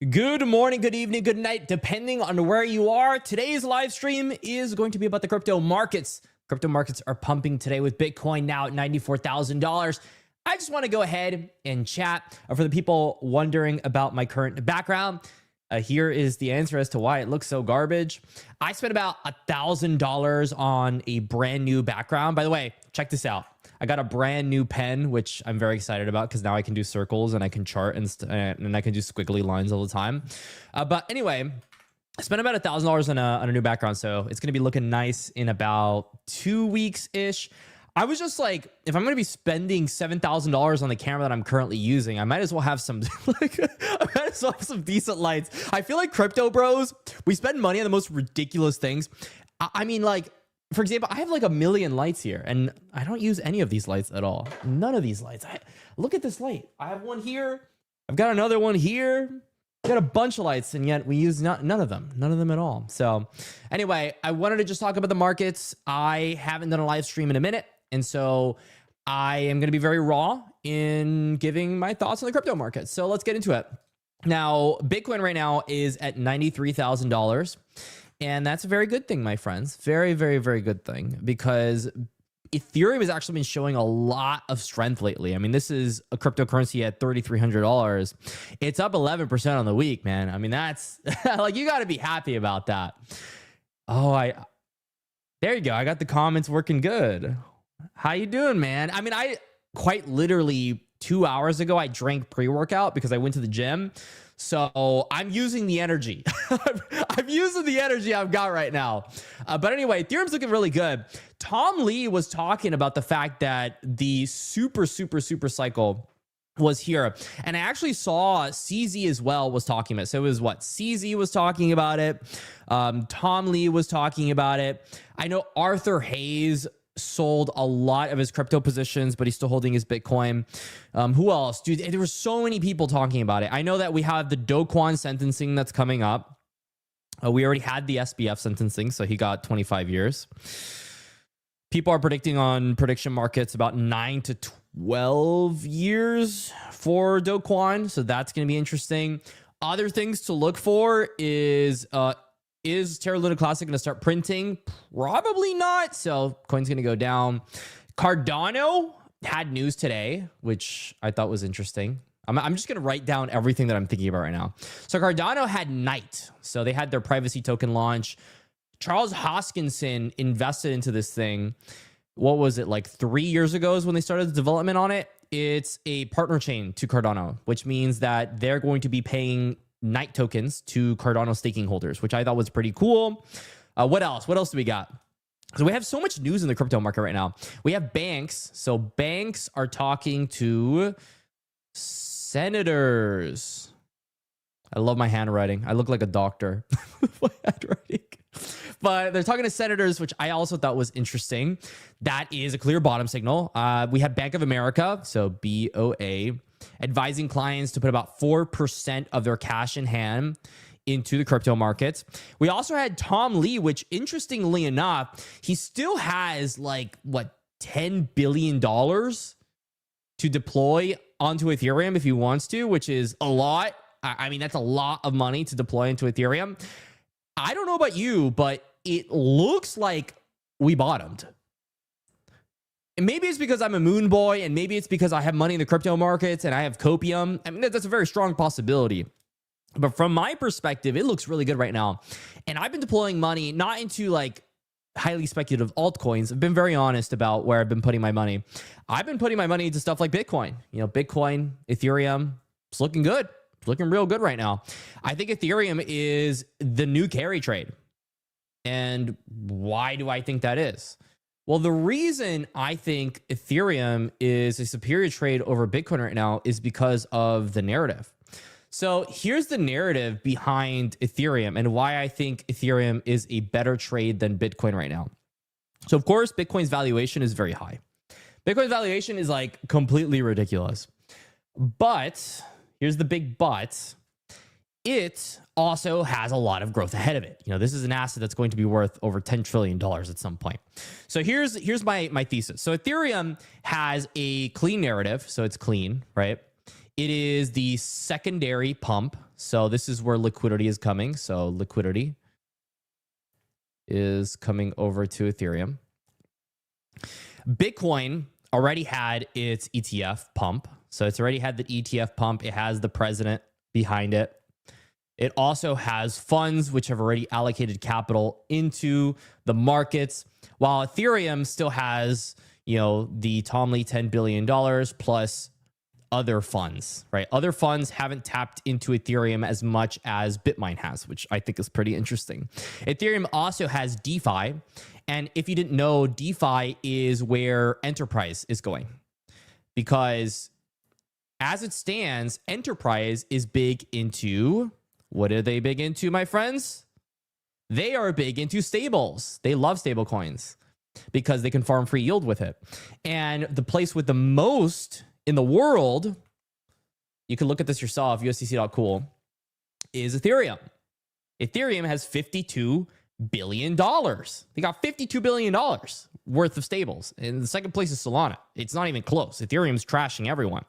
Good morning, good evening, good night, depending on where you are. Today's live stream is going to be about the crypto markets. Crypto markets are pumping today with Bitcoin now at $94,000. I just want to go ahead and chat. For the people wondering about my current background, here is the answer as to why it looks so garbage. I spent about $1,000 on a brand new background. By the way, check this out. I got a brand new pen, which I'm very excited about because now I can do circles and I can chart and I can do squiggly lines all the time. But anyway, I spent about $1,000 on a new background, so it's gonna be looking nice in about 2 weeks-ish. I was just like, if I'm gonna be spending $7,000 on the camera that I'm currently using, I might as well have some some decent lights. I feel like crypto bros, we spend money on the most ridiculous things. I mean, like, for example, I have like 1 million lights here and I don't use any of these lights at all. None of these lights. Look at this light. I have one here. I've got another one here. I got a bunch of lights and yet we use none of them at all. So anyway, I wanted to just talk about the markets. I haven't done a live stream in a minute. And so I am going to be very raw in giving my thoughts on the crypto market. So let's get into it. Now, Bitcoin right now is at $93,000. And that's a very good thing, my friends. Very, very, very good thing, because Ethereum has actually been showing a lot of strength lately. I mean, this is a cryptocurrency at $3,300. It's up 11% on the week, man. I mean, that's like, you got to be happy about that. Oh, there you go. I got the comments working good. How you doing, man? I mean, I quite literally 2 hours ago, I drank pre-workout because I went to the gym. So I'm using the energy. I'm using the energy I've got right now. But anyway, Ethereum's looking really good. Tom Lee was talking about the fact that the super cycle was here. And I actually saw CZ as well was talking about it. So it was what? CZ was talking about it. Tom Lee was talking about it. I know Arthur Hayes sold a lot of his crypto positions, but he's still holding his Bitcoin. Who else? Dude, there were so many people talking about it. I know that we have the Do Kwon sentencing that's coming up. We already had the SBF sentencing, so he got 25 years. People are predicting on prediction markets about 9 to 12 years for Do Kwon, so that's going to be interesting. Other things to look for is Terra Luna Classic going to start printing? Probably not. So coin's going to go down. Cardano had news today, which I thought was interesting. I'm just going to write down everything that I'm thinking about right now. So Cardano had Night. So they had their privacy token launch. Charles Hoskinson invested into this thing. What was it, like 3 years ago is when they started the development on it? It's a partner chain to Cardano, which means that they're going to be paying Night tokens to Cardano staking holders, which I thought was pretty cool. What else? What else do we got? So we have so much news in the crypto market right now. We have banks. So banks are talking to senators. I love my handwriting. I look like a doctor. My handwriting. But they're talking to senators, which I also thought was interesting. That is a clear bottom signal. We have Bank of America, so BOA, advising clients to put about 4% of their cash in hand into the crypto markets. We also had Tom Lee, which interestingly enough, he still has like, what, $10 billion to deploy onto Ethereum if he wants to, which is a lot. I mean, that's a lot of money to deploy into Ethereum. I don't know about you, but it looks like we bottomed. And maybe it's because I'm a moon boy, and maybe it's because I have money in the crypto markets and I have copium. I mean, that's a very strong possibility. But from my perspective, it looks really good right now. And I've been deploying money not into like highly speculative altcoins. I've been very honest about where I've been putting my money. I've been putting my money into stuff like Bitcoin. You know, Bitcoin, Ethereum, it's looking good. It's looking real good right now. I think Ethereum is the new carry trade. And why do I think that is? Well, the reason I think Ethereum is a superior trade over Bitcoin right now is because of the narrative. So here's the narrative behind Ethereum and why I think Ethereum is a better trade than Bitcoin right now. So of course, Bitcoin's valuation is very high. Bitcoin's valuation is like completely ridiculous. But here's the big but. It also has a lot of growth ahead of it. You know, this is an asset that's going to be worth over $10 trillion at some point. So here's my thesis. So Ethereum has a clean narrative. So it's clean, right? It is the secondary pump. So this is where liquidity is coming. So liquidity is coming over to Ethereum. Bitcoin already had its ETF pump. So it's already had the ETF pump. It has the president behind it. It also has funds which have already allocated capital into the markets, while Ethereum still has, the Tom Lee $10 billion plus other funds, right? Other funds haven't tapped into Ethereum as much as Bitmine has, which I think is pretty interesting. Ethereum also has DeFi. And if you didn't know, DeFi is where enterprise is going, because as it stands, enterprise is big into, what are they big into, my friends? They are big into stables. They love stable coins because they can farm free yield with it. And the place with the most in the world, you can look at this yourself, USDC.cool, is Ethereum. Ethereum has $52 billion. They got $52 billion worth of stables. And the second place is Solana. It's not even close. Ethereum's trashing everyone.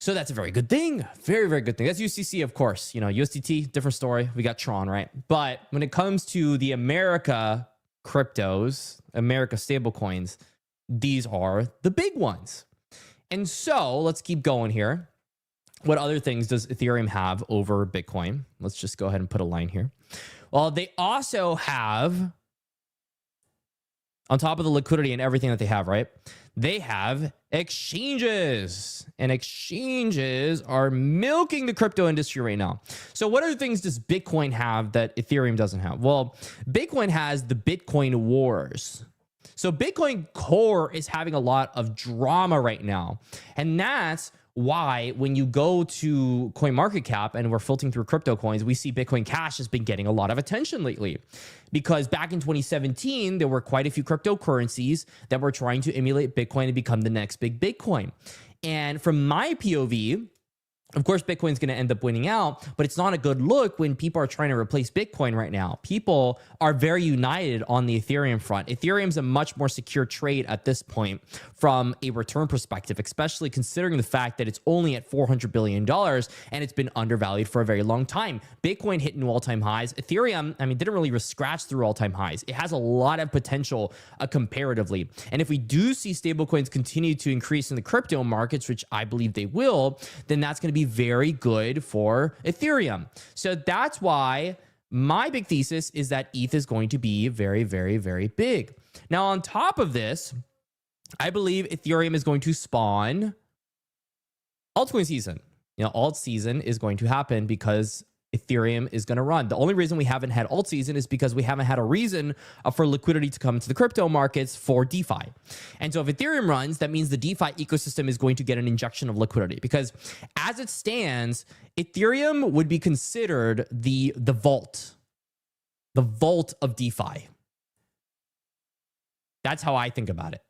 So that's a very good thing. Very, very good thing. That's UCC, of course. USDT, different story. We got Tron, right? But when it comes to the America cryptos, America stablecoins, these are the big ones. And so let's keep going here. What other things does Ethereum have over Bitcoin? Let's just go ahead and put a line here. Well, they also have, on top of the liquidity and everything that they have, right? They have exchanges, and exchanges are milking the crypto industry right now. So what other things does Bitcoin have that Ethereum doesn't have? Well, Bitcoin has the Bitcoin wars. So Bitcoin Core is having a lot of drama right now. And that's why when you go to CoinMarketCap and we're filtering through crypto coins, we see Bitcoin Cash has been getting a lot of attention lately. Because back in 2017, there were quite a few cryptocurrencies that were trying to emulate Bitcoin and become the next big Bitcoin. And from my POV, of course, Bitcoin's going to end up winning out, but it's not a good look when people are trying to replace Bitcoin right now. People are very united on the Ethereum front. Ethereum's a much more secure trade at this point from a return perspective, especially considering the fact that it's only at $400 billion and it's been undervalued for a very long time. Bitcoin hit new all-time highs. Ethereum, didn't really scratch through all-time highs. It has a lot of potential comparatively. And if we do see stablecoins continue to increase in the crypto markets, which I believe they will, then that's going to be very good for Ethereum. So that's why my big thesis is that ETH is going to be very, very, very big. Now, on top of this, I believe Ethereum is going to spawn altcoin season. Alt season is going to happen because Ethereum is going to run. The only reason we haven't had alt season is because we haven't had a reason for liquidity to come into the crypto markets for DeFi. And so if Ethereum runs, that means the DeFi ecosystem is going to get an injection of liquidity, because as it stands, Ethereum would be considered the vault of DeFi. That's how I think about it.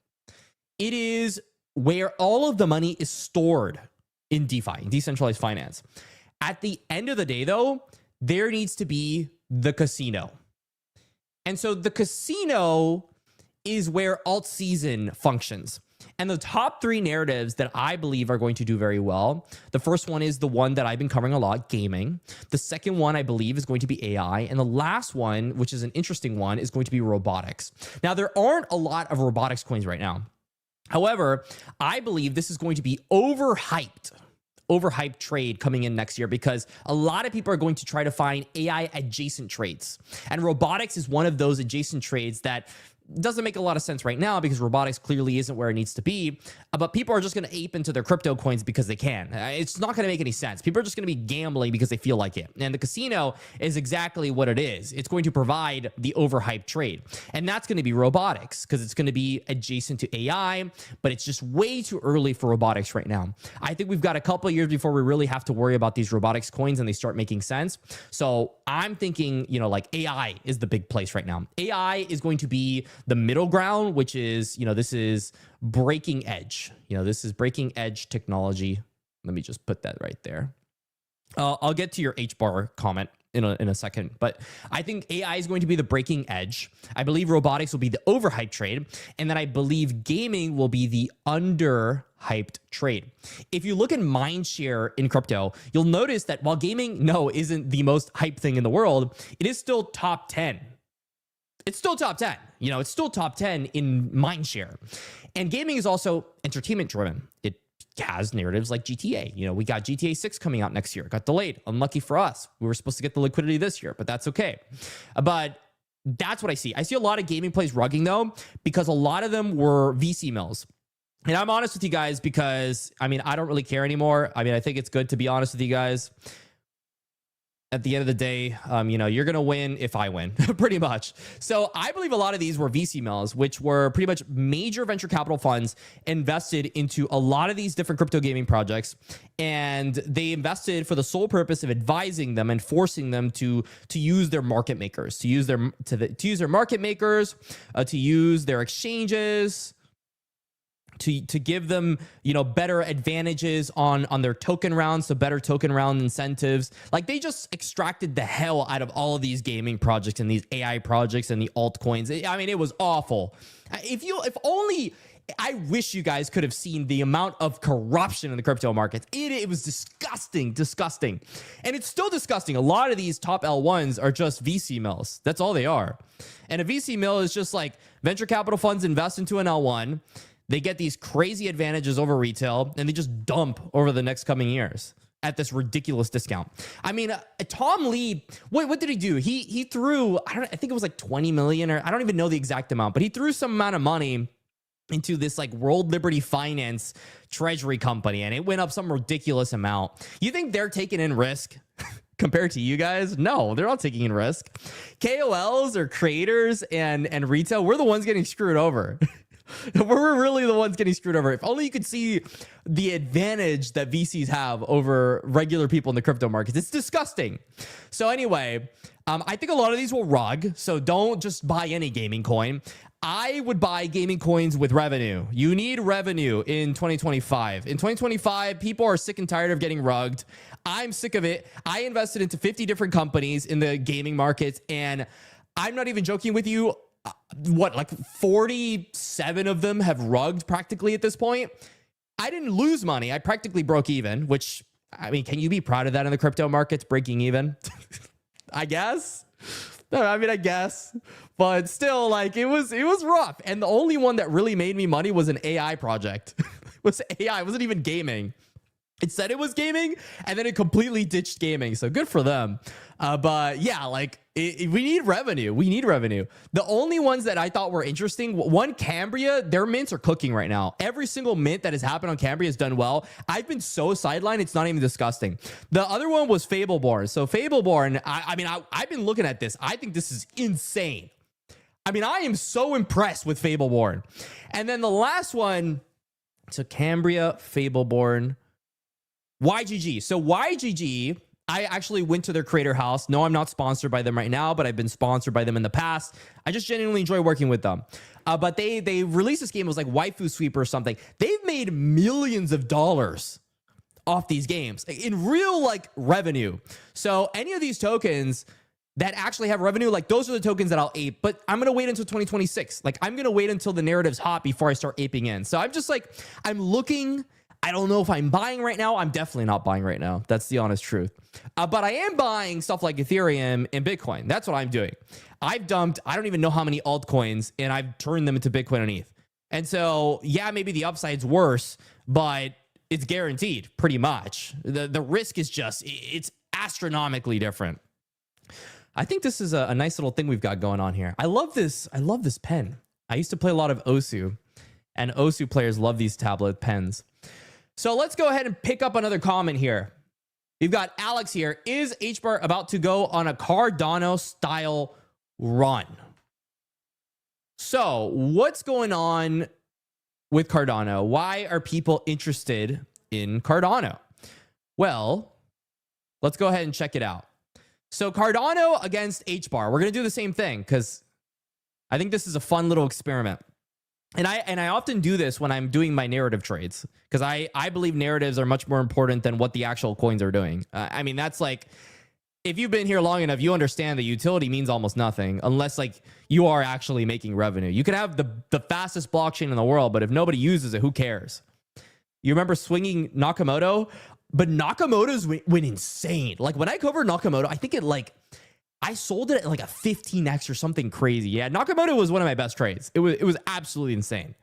It is where all of the money is stored in DeFi, in decentralized finance. At the end of the day, though, there needs to be the casino. And so the casino is where alt season functions. And the top three narratives that I believe are going to do very well, the first one is the one that I've been covering a lot, gaming. The second one, I believe, is going to be AI. And the last one, which is an interesting one, is going to be robotics. Now, there aren't a lot of robotics coins right now. However, I believe this is going to be overhyped trade coming in next year, because a lot of people are going to try to find AI adjacent trades. And robotics is one of those adjacent trades that doesn't make a lot of sense right now, because robotics clearly isn't where it needs to be. But people are just going to ape into their crypto coins because they can. It's not going to make any sense. People are just going to be gambling because they feel like it. And the casino is exactly what it is. It's going to provide the overhyped trade. And that's going to be robotics, because it's going to be adjacent to AI, but it's just way too early for robotics right now. I think we've got a couple of years before we really have to worry about these robotics coins and they start making sense. So I'm thinking, like AI is the big place right now. AI is going to be the middle ground, which is, this is breaking edge. This is breaking edge technology. Let me just put that right there. I'll get to your HBAR comment in a second. But I think AI is going to be the breaking edge. I believe robotics will be the overhyped trade. And then I believe gaming will be the underhyped trade. If you look at mind share in crypto, you'll notice that while gaming, no, isn't the most hyped thing in the world, it is still top 10. It's still top 10. You know, it's still top 10 in mind share. And gaming is also entertainment driven. It has narratives like GTA. You know, we got GTA 6 coming out next year. It got delayed. Unlucky for us. We were supposed to get the liquidity this year, but that's okay. But that's what I see. I see a lot of gaming plays rugging though, because a lot of them were VC mills. And I'm honest with you guys because, I mean, I don't really care anymore. I mean, I think it's good to be honest with you guys. At the end of the day, you know, you're going to win if I win, pretty much. So I believe a lot of these were VC mills, which were pretty much major venture capital funds invested into a lot of these different crypto gaming projects. And they invested for the sole purpose of advising them and forcing them to use their market makers, to use their market makers, to use their exchanges, to give them, you know, better advantages on their token rounds, so better token round incentives. Like they just extracted the hell out of all of these gaming projects and these AI projects and the altcoins. I mean, it was awful. If only, I wish you guys could have seen the amount of corruption in the crypto markets. It was disgusting. And it's still disgusting. A lot of these top L1s are just VC mills. That's all they are. And a VC mill is just like venture capital funds invest into an L1. They get these crazy advantages over retail, and they just dump over the next coming years at this ridiculous discount. I mean, Tom Lee, what did he do? He threw, I think it was like 20 million, or I don't even know the exact amount, but he threw some amount of money into this like World Liberty Finance treasury company, and it went up some ridiculous amount. You think they're taking in risk compared to you guys? No, they're not taking in risk. KOLs or creators and retail, we're the ones getting screwed over. We're really the ones getting screwed over. If only you could see the advantage that VCs have over regular people in the crypto markets. It's disgusting. So anyway, I think a lot of these will rug. So don't just buy any gaming coin. I would buy gaming coins with revenue. You need revenue in 2025. In 2025, people are sick and tired of getting rugged. I'm sick of it. I invested into 50 different companies in the gaming markets, and I'm not even joking with you. Like 47 of them have rugged practically at this point. I didn't lose money. I practically broke even, which, I mean, can you be proud of that in the crypto markets, breaking even? I guess. I mean, I guess. But still, like, it was rough. And the only one that really made me money was an AI project. It was AI. It wasn't even gaming. It said it was gaming, and then it completely ditched gaming. So good for them. But yeah, like we need revenue. We need revenue. The only ones that I thought were interesting, one, Cambria, their mints are cooking right now. Every single mint that has happened on Cambria has done well. I've been so sidelined, it's not even disgusting. The other one was Fableborn. So Fableborn, I've been looking at this. I think this is insane. I mean, I am so impressed with Fableborn. And then the last one, so Cambria, Fableborn, YGG. So YGG, I actually went to their creator house. No, I'm not sponsored by them right now, but I've been sponsored by them in the past. I just genuinely enjoy working with them. But they released this game. It was like Waifu Sweeper or something. They've made millions of dollars off these games in real like revenue. So any of these tokens that actually have revenue, like those are the tokens that I'll ape, but I'm going to wait until 2026. Like I'm going to wait until the narrative's hot before I start aping in. So I'm just like, I'm looking. I don't know if I'm buying right now. I'm definitely not buying right now. That's the honest truth. But I am buying stuff like Ethereum and Bitcoin. That's what I'm doing. I've dumped, I don't even know how many altcoins, and I've turned them into Bitcoin and ETH. And so, yeah, maybe the upside's worse, but it's guaranteed pretty much. The risk is just, it's astronomically different. I think this is a nice little thing we've got going on here. I love this pen. I used to play a lot of Osu, and Osu players love these tablet pens. So let's go ahead and pick up another comment here. We've got Alex here. Is HBAR about to go on a Cardano style run? So what's going on with Cardano? Why are people interested in Cardano? Well, let's go ahead and check it out. So Cardano against HBAR. We're going to do the same thing because I think this is a fun little experiment. And I often do this when I'm doing my narrative trades because I believe narratives are much more important than what the actual coins are doing. I mean, that's like, if you've been here long enough, you understand that utility means almost nothing unless like you are actually making revenue. You could have the fastest blockchain in the world, but if nobody uses it, who cares? You remember swinging Nakamoto? But Nakamoto's went insane. Like when I covered Nakamoto, I think I sold it at like a 15x or something crazy. Yeah, Nakamoto was one of my best trades. It was absolutely insane.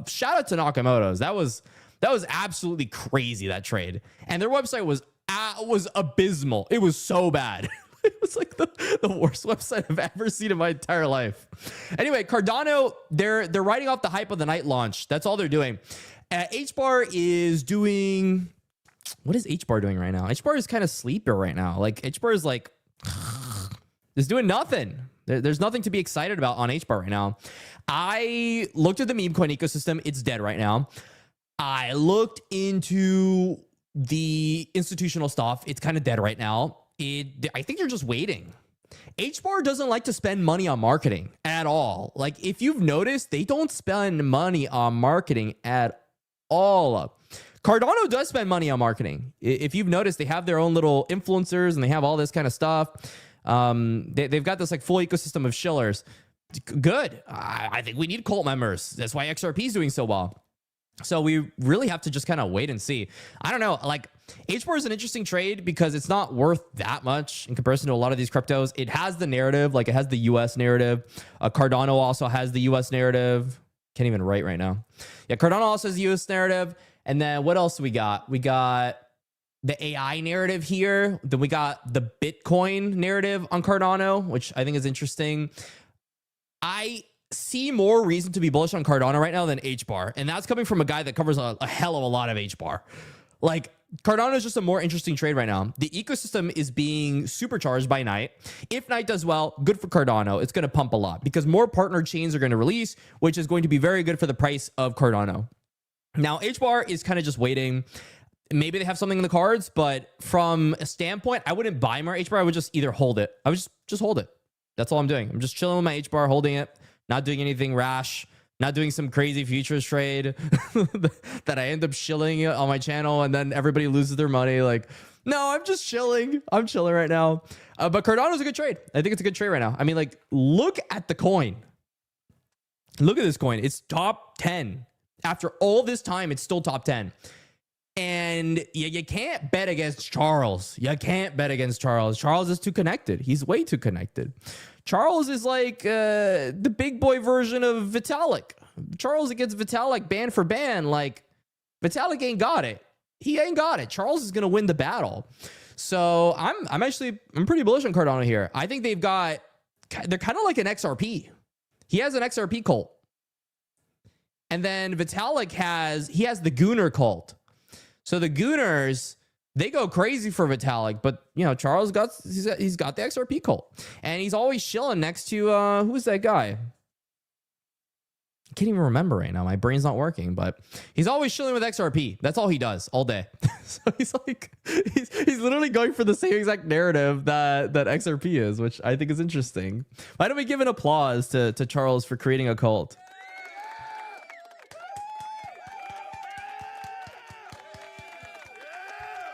Shout out to Nakamoto's. That was absolutely crazy, that trade. And their website was abysmal. It was so bad. It was like the worst website I've ever seen in my entire life. Anyway, Cardano, they're riding off the hype of the night launch. That's all they're doing. HBAR is doing... What is HBAR doing right now? HBAR is kind of sleeper right now. Like HBAR is like... It's doing nothing. There's nothing to be excited about on HBAR right now. I looked at the meme coin ecosystem. It's dead right now. I looked into the institutional stuff. It's kind of dead right now. I think they're just waiting. HBAR doesn't like to spend money on marketing at all. Like if you've noticed, they don't spend money on marketing at all. Cardano does spend money on marketing. If you've noticed, they have their own little influencers and they have all this kind of stuff. They've got this like full ecosystem of shillers. Good. I think we need cult members. That's why XRP is doing so well. So we really have to just kind of wait and see. I don't know. Like HBAR is an interesting trade because it's not worth that much in comparison to a lot of these cryptos. It has the narrative, like it has the US narrative. Cardano also has the US narrative. Can't even write right now. Yeah, Cardano also has the US narrative. And then what else do we got? We got the AI narrative here. Then we got the Bitcoin narrative on Cardano, which I think is interesting. I see more reason to be bullish on Cardano right now than HBAR. And that's coming from a guy that covers a hell of a lot of HBAR. Like Cardano is just a more interesting trade right now. The ecosystem is being supercharged by Night. If Night does well, good for Cardano. It's going to pump a lot because more partner chains are going to release, which is going to be very good for the price of Cardano. Now, HBAR is kind of just waiting. Maybe they have something in the cards, but from a standpoint, I wouldn't buy more HBAR. I would just either hold it. I would just hold it. That's all I'm doing. I'm just chilling with my HBAR, holding it, not doing anything rash, not doing some crazy futures trade that I end up shilling on my channel and then everybody loses their money. Like, no, I'm just chilling. I'm chilling right now. But Cardano's a good trade. I think it's a good trade right now. I mean, like, look at the coin. Look at this coin. It's top 10. After all this time, it's still top 10. And you can't bet against Charles. You can't bet against Charles. Charles is too connected. He's way too connected. Charles is like the big boy version of Vitalik. Charles against Vitalik, ban for ban. Like, Vitalik ain't got it. He ain't got it. Charles is going to win the battle. So I'm pretty bullish on Cardano here. I think they're kind of like an XRP. He has an XRP cult. And then Vitalik has the Gooner cult. So the Gooners, they go crazy for Vitalik, but you know, Charles he's got the XRP cult. And he's always chilling next to who's that guy? I can't even remember right now. My brain's not working, but he's always chilling with XRP. That's all he does all day. So he's like he's literally going for the same exact narrative that XRP is, which I think is interesting. Why don't we give an applause to Charles for creating a cult?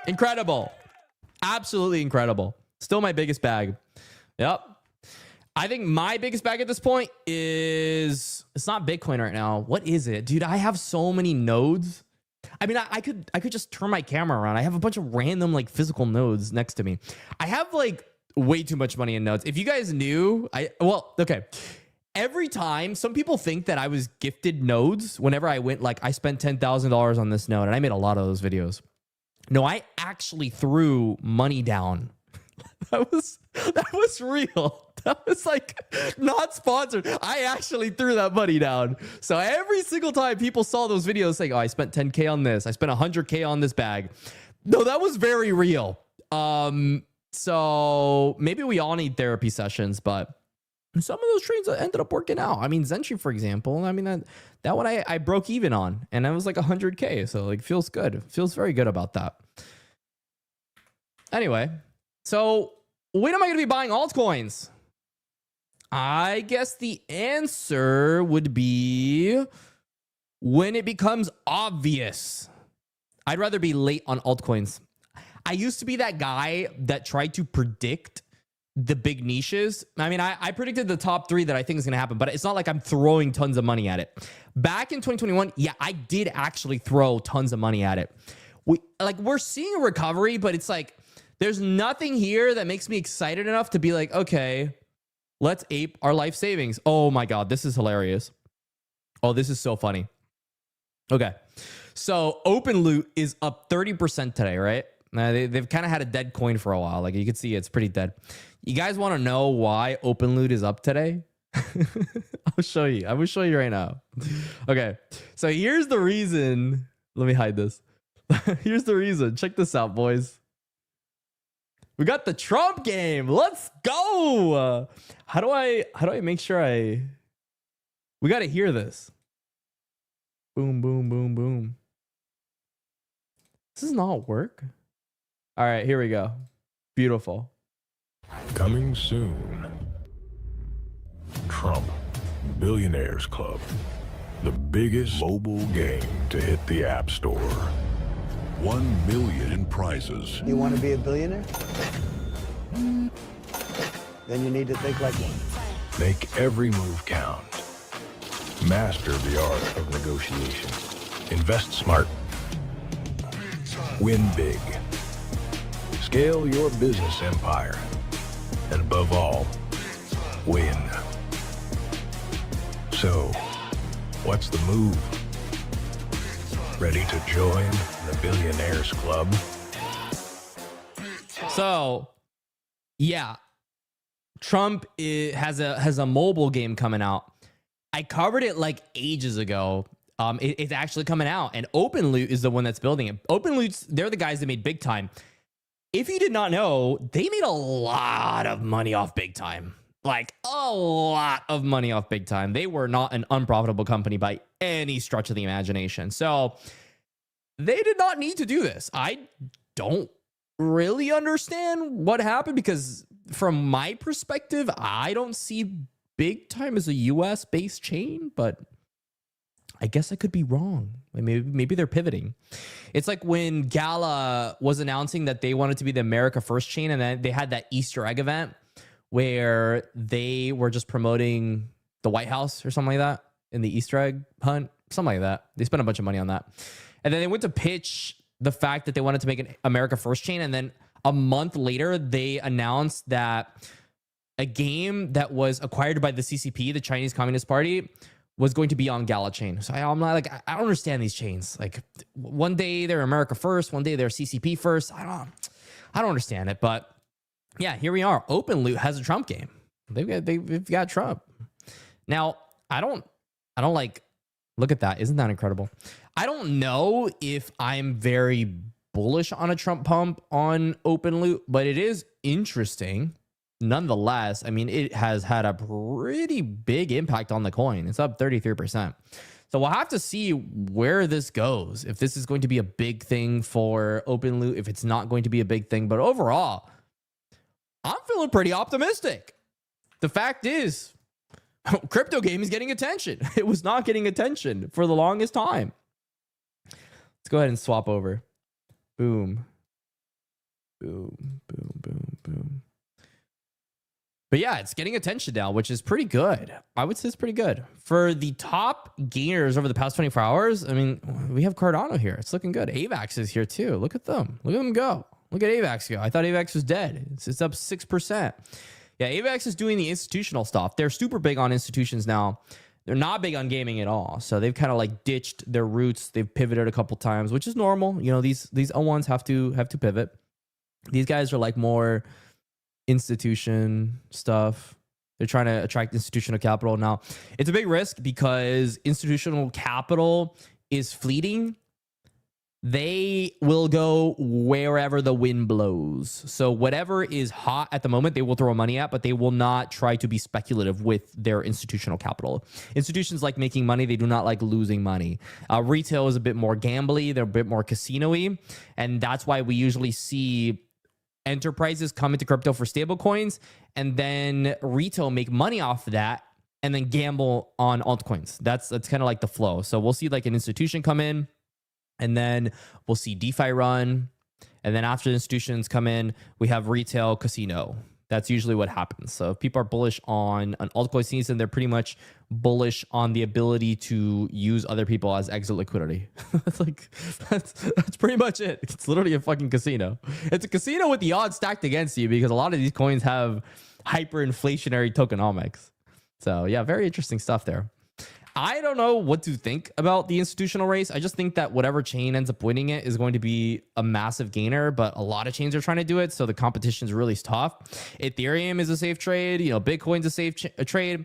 Incredible. Absolutely incredible. Still my biggest bag. Yep. I think my biggest bag at this point is, it's not Bitcoin right now. What is it? Dude, I have so many nodes. I mean, I could just turn my camera around. I have a bunch of random like physical nodes next to me. I have like way too much money in nodes. If you guys knew, okay. Every time, some people think that I was gifted nodes whenever I went, like I spent $10,000 on this node and I made a lot of those videos. No, I actually threw money down. That was real. That was like not sponsored. I actually threw that money down. So every single time people saw those videos saying, oh, I spent 10K on this. I spent 100K on this bag. No, that was very real. So maybe we all need therapy sessions, but some of those trades ended up working out. I mean, Zenchi, for example, I mean, that one I broke even on, and that was like 100K. So like, feels good. Feels very good about that. Anyway, so when am I going to be buying altcoins? I guess the answer would be when it becomes obvious. I'd rather be late on altcoins. I used to be that guy that tried to predict the big niches. I mean, I predicted the top 3 that I think is going to happen, but it's not like I'm throwing tons of money at it. Back in 2021, yeah, I did actually throw tons of money at it. We're seeing a recovery, but it's like there's nothing here that makes me excited enough to be like, okay, let's ape our life savings. Oh my God, this is hilarious. Oh, this is so funny. Okay, so Open Loot is up 30% today, right? Now they've kind of had a dead coin for a while. Like you can see, it's pretty dead. You guys want to know why Open Loot is up today? I'll show you. I will show you right now. Okay, so here's the reason. Let me hide this. Here's the reason. Check this out, boys. We got the Trump game. Let's go. How do I make sure we got to hear this. Boom, boom, boom, boom. Does this not work? All right, here we go. Beautiful. Coming soon. Trump Billionaires Club. The biggest mobile game to hit the App Store. 1 million in prizes. You want to be a billionaire? Then you need to think like one. Make every move count. Master the art of negotiation. Invest smart. Win big. Scale your business empire. And above all, win. So, what's the move? Ready to join the Billionaires Club? So, yeah, Trump has a mobile game coming out. I covered it like ages ago. It's actually coming out, and Open Loot is the one that's building it. Open Loot's, they're the guys that made Big Time. If you did not know, they made a lot of money off Big Time. Like a lot of money off Big Time. They were not an unprofitable company by any stretch of the imagination. So they did not need to do this. I don't really understand what happened because from my perspective, I don't see Big Time as a US based chain, but I guess I could be wrong. Maybe they're pivoting. It's like when Gala was announcing that they wanted to be the America First chain, and then they had that Easter egg event where they were just promoting the White House or something like that in the Easter egg hunt, something like that. They spent a bunch of money on that. And then they went to pitch the fact that they wanted to make an America First chain. And then a month later, they announced that a game that was acquired by the CCP, the Chinese Communist Party, was going to be on Gala chain. So I'm not like, I don't understand these chains. Like one day they're America First, one day they're CCP first. I don't understand it, but yeah, here we are. Open Loot has a Trump game. They've got Trump. Now, I don't like, look at that. Isn't that incredible? I don't know if I'm very bullish on a Trump pump on Open Loot, but it is interesting. Nonetheless, I mean, it has had a pretty big impact on the coin. It's up 33%. So we'll have to see where this goes. If this is going to be a big thing for Open Loot, if it's not going to be a big thing. But overall, I'm feeling pretty optimistic. The fact is, crypto game is getting attention. It was not getting attention for the longest time. Let's go ahead and swap over. Boom. Boom, boom, boom, boom. But yeah, it's getting attention now, which is pretty good. I would say it's pretty good. For the top gainers over the past 24 hours, I mean, we have Cardano here. It's looking good. AVAX is here too. Look at them. Look at them go. Look at AVAX go. I thought AVAX was dead. It's up 6%. Yeah, AVAX is doing the institutional stuff. They're super big on institutions now. They're not big on gaming at all. So they've kind of like ditched their roots. They've pivoted a couple times, which is normal. You know, these O1s have to pivot. These guys are like more institution stuff. They're trying to attract institutional capital. Now, it's a big risk because institutional capital is fleeting. They will go wherever the wind blows. So whatever is hot at the moment, they will throw money at, but they will not try to be speculative with their institutional capital. Institutions like making money. They do not like losing money. Retail is a bit more gambly. They're a bit more casino-y. And that's why we usually see enterprises come into crypto for stable coins, and then retail make money off of that and then gamble on altcoins. That's kind of like the flow. So we'll see like an institution come in, and then we'll see DeFi run, And then after the institutions come in, we have retail, casino. That's usually what happens. So if people are bullish on an altcoin season, they're pretty much bullish on the ability to use other people as exit liquidity. that's pretty much it. It's literally a fucking casino. It's a casino with the odds stacked against you because a lot of these coins have hyperinflationary tokenomics. So yeah, very interesting stuff there. I don't know what to think about the institutional race. I just think that whatever chain ends up winning it is going to be a massive gainer, but a lot of chains are trying to do it. So the competition is really tough. Ethereum is a safe trade. Bitcoin's a safe trade.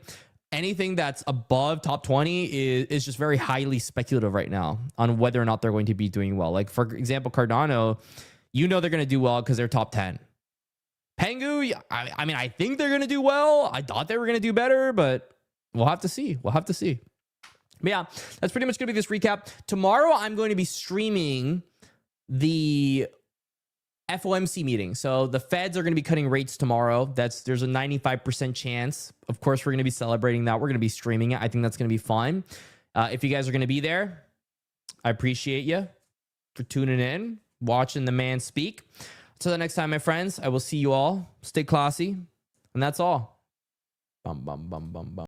Anything that's above top 20 is just very highly speculative right now on whether or not they're going to be doing well. Like, for example, Cardano, they're going to do well because they're top 10. Pengu, I mean, I think they're going to do well. I thought they were going to do better, but we'll have to see. But yeah, that's pretty much going to be this recap. Tomorrow, I'm going to be streaming the FOMC meeting. So the Feds are going to be cutting rates tomorrow. There's a 95% chance. Of course, we're going to be celebrating that. We're going to be streaming it. I think that's going to be fun. If you guys are going to be there, I appreciate you for tuning in, watching the man speak. Until the next time, my friends, I will see you all. Stay classy. And that's all. Bum, bum, bum, bum, bum.